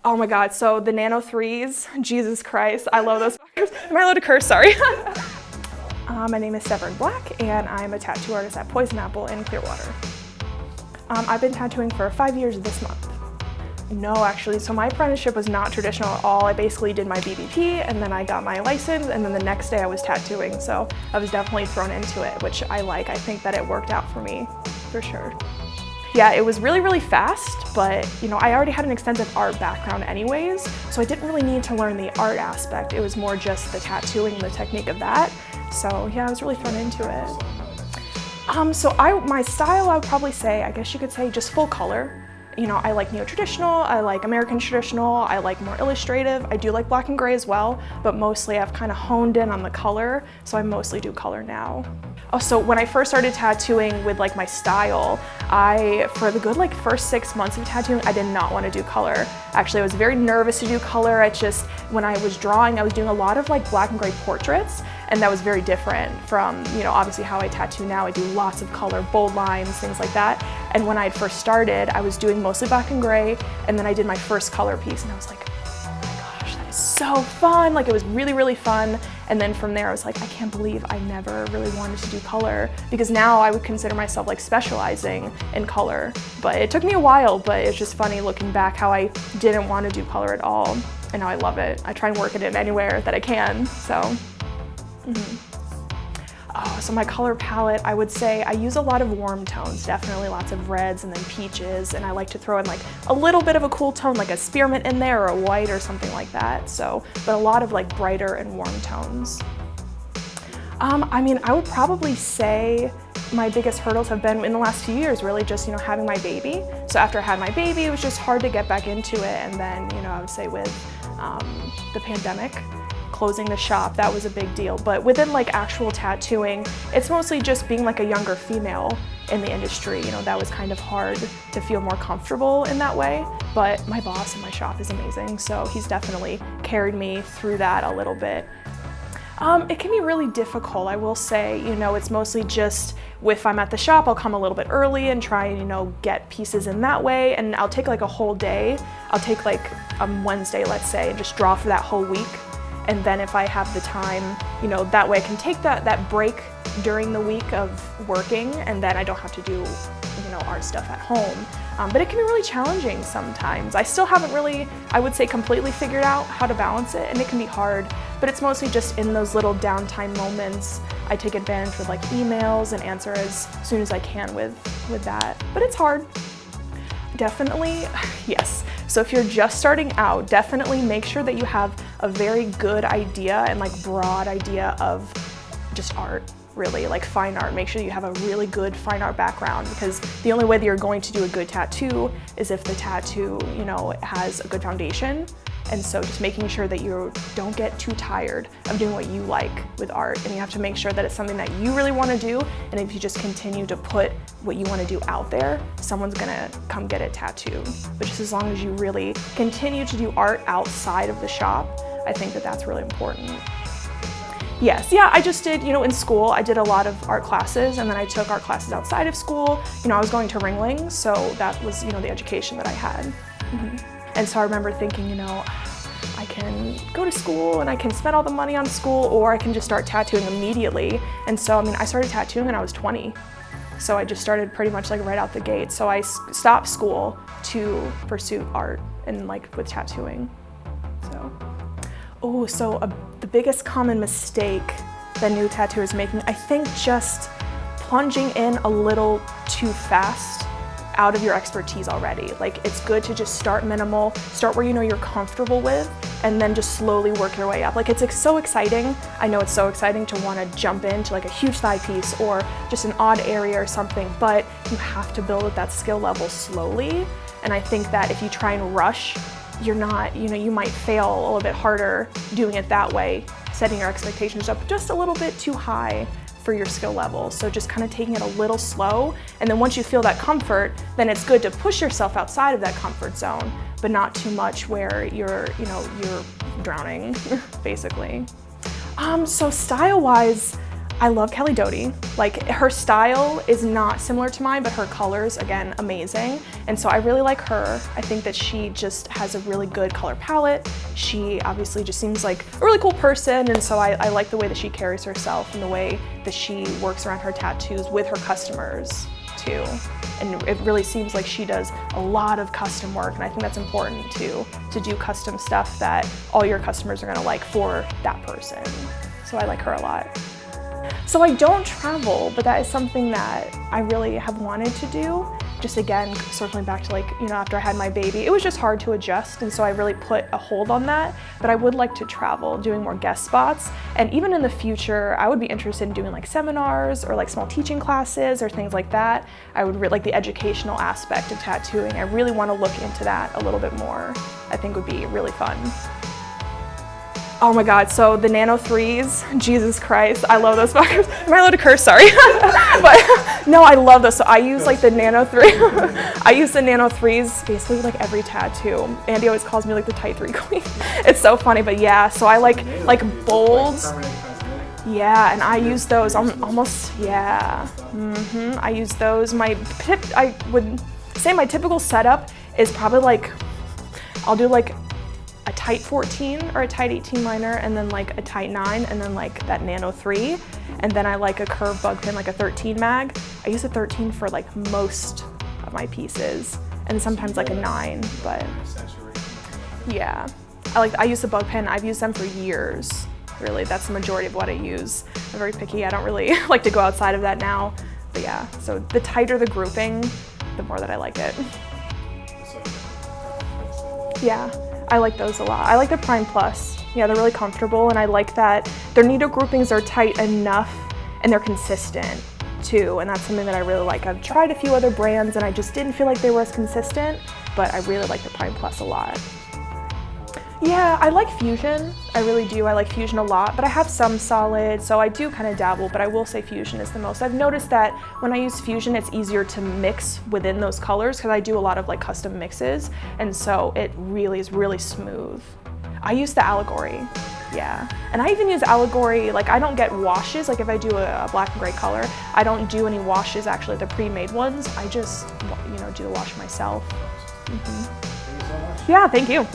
Oh my God, so the Nano 3s, Jesus Christ, I love those fuckers. Am I allowed to curse? Sorry. My name is Severin Black, and I'm a tattoo artist at Poison Apple in Clearwater. I've been tattooing for 5 years this month. No, actually, so my apprenticeship was not traditional at all. I basically did my BBP, and then I got my license, and then the next day I was tattooing, so I was definitely thrown into it, which I like. I think that it worked out for me, for sure. Yeah, it was really, really fast, but I already had an extensive art background anyways, so I didn't really need to learn the art aspect. It was more just the tattooing, the technique of that. So yeah, I was really thrown into it. My style, I would probably say, I guess you could say, just full color. I like neo-traditional, I like American traditional, I like more illustrative. I do like black and gray as well, but mostly I've kind of honed in on the color, so I mostly do color now. Oh, so when I first started tattooing with my style, for the good first 6 months of tattooing, I did not want to do color. Actually, I was very nervous to do color. When I was drawing, I was doing a lot of black and gray portraits, and that was very different from, obviously how I tattoo now. I do lots of color, bold lines, things like that. And when I first started, I was doing mostly black and gray, and then I did my first color piece, and I was like, oh my gosh, that is so fun. It was really, really fun. And then from there, I was like, I can't believe I never really wanted to do color, because now I would consider myself specializing in color. But it took me a while, but it's just funny looking back how I didn't want to do color at all, and now I love it. I try and work it in anywhere that I can, so. Oh, so my color palette, I would say I use a lot of warm tones, definitely lots of reds and then peaches, and I like to throw in a little bit of a cool tone, like a spearmint in there or a white or something like that. So, but a lot of brighter and warm tones. I would probably say my biggest hurdles have been in the last few years, really just, having my baby. So after I had my baby, it was just hard to get back into it. And then, I would say with the pandemic, closing the shop, that was a big deal. But within actual tattooing, it's mostly just being a younger female in the industry. That was kind of hard to feel more comfortable in that way. But my boss in my shop is amazing, so he's definitely carried me through that a little bit. It can be really difficult, I will say. It's mostly just if I'm at the shop, I'll come a little bit early and try and, get pieces in that way. And I'll take a whole day. I'll take Wednesday, let's say, and just draw for that whole week. And then if I have the time, that way I can take that break during the week of working, and then I don't have to do, art stuff at home. But it can be really challenging sometimes. I still haven't really, I would say, completely figured out how to balance it, and it can be hard, but it's mostly just in those little downtime moments. I take advantage with emails and answer as soon as I can with that, but it's hard. Definitely, yes. So if you're just starting out, definitely make sure that you have a very good idea and broad idea of just art, really, fine art. Make sure you have a really good fine art background, because the only way that you're going to do a good tattoo is if the tattoo, has a good foundation. And so just making sure that you don't get too tired of doing what you like with art, and you have to make sure that it's something that you really want to do. And if you just continue to put what you want to do out there, someone's gonna come get it tattooed. But just as long as you really continue to do art outside of the shop, I think that that's really important. Yes, yeah, I just did, in school, I did a lot of art classes, and then I took art classes outside of school. I was going to Ringling, so that was, the education that I had. And so I remember thinking, I can go to school and I can spend all the money on school, or I can just start tattooing immediately. And so, I started tattooing when I was 20. So I just started pretty much right out the gate. So I stopped school to pursue art and with tattooing. So, the biggest common mistake that new tattooers making, I think, just plunging in a little too fast out of your expertise already. It's good to just start minimal, start where you're comfortable with, and then just slowly work your way up. It's so exciting. I know it's so exciting to want to jump into a huge thigh piece or just an odd area or something, but you have to build at that skill level slowly. And I think that if you try and rush, you're not, you might fail a little bit harder doing it that way, setting your expectations up just a little bit too high for your skill level. So just kind of taking it a little slow, and then once you feel that comfort, then it's good to push yourself outside of that comfort zone, but not too much where you're drowning, basically. So style-wise, I love Kelly Doty. Like, her style is not similar to mine, but her colors, again, amazing. And so I really like her. I think that she just has a really good color palette. She obviously just seems like a really cool person, and so I like the way that she carries herself and the way that she works around her tattoos with her customers too. And it really seems like she does a lot of custom work, and I think that's important too, to do custom stuff that all your customers are gonna like for that person. So I like her a lot. So I don't travel, but that is something that I really have wanted to do. Just again, circling back to, like, you know, after I had my baby, it was just hard to adjust, and so I really put a hold on that. But I would like to travel, doing more guest spots, and even in the future, I would be interested in doing like seminars or like small teaching classes or things like that. I would like the educational aspect of tattooing. I really want to look into that a little bit more. I think would be really fun. Oh my God, so the Nano 3s, Jesus Christ, I love those fuckers. Am I allowed to curse? Sorry. But no, I love those. So I use like the Nano 3. I use the Nano 3s basically like every tattoo. Andy always calls me like the Type 3 queen. It's so funny, but yeah, so I like bolds. Yeah, and I use those almost, yeah. I use those. I would say my typical setup is probably like, I'll do like a tight 14 or a tight 18 liner, and then like a tight 9, and then like that Nano 3, and then I like a curved bug pin, like a 13 mag. I use a 13 for like most of my pieces, and sometimes like a 9, but yeah. I use the bug pin. I've used them for years. Really, that's the majority of what I use. I'm very picky. I don't really like to go outside of that now, but yeah. So the tighter the grouping, the more that I like it. Yeah. I like those a lot. I like the Prime Plus. Yeah, they're really comfortable, and I like that their needle groupings are tight enough and they're consistent too, and that's something that I really like. I've tried a few other brands and I just didn't feel like they were as consistent, but I really like the Prime Plus a lot. Yeah, I like Fusion. I really do. I like Fusion a lot, but I have some solid, so I do kind of dabble, but I will say Fusion is the most. I've noticed that when I use Fusion, it's easier to mix within those colors because I do a lot of like custom mixes, and so it really is really smooth. I use the Allegory, yeah. And I even use Allegory, like I don't get washes, like if I do a black and gray color, I don't do any washes actually, the pre-made ones. I just, you know, do the wash myself. Thank you so much. Yeah, thank you.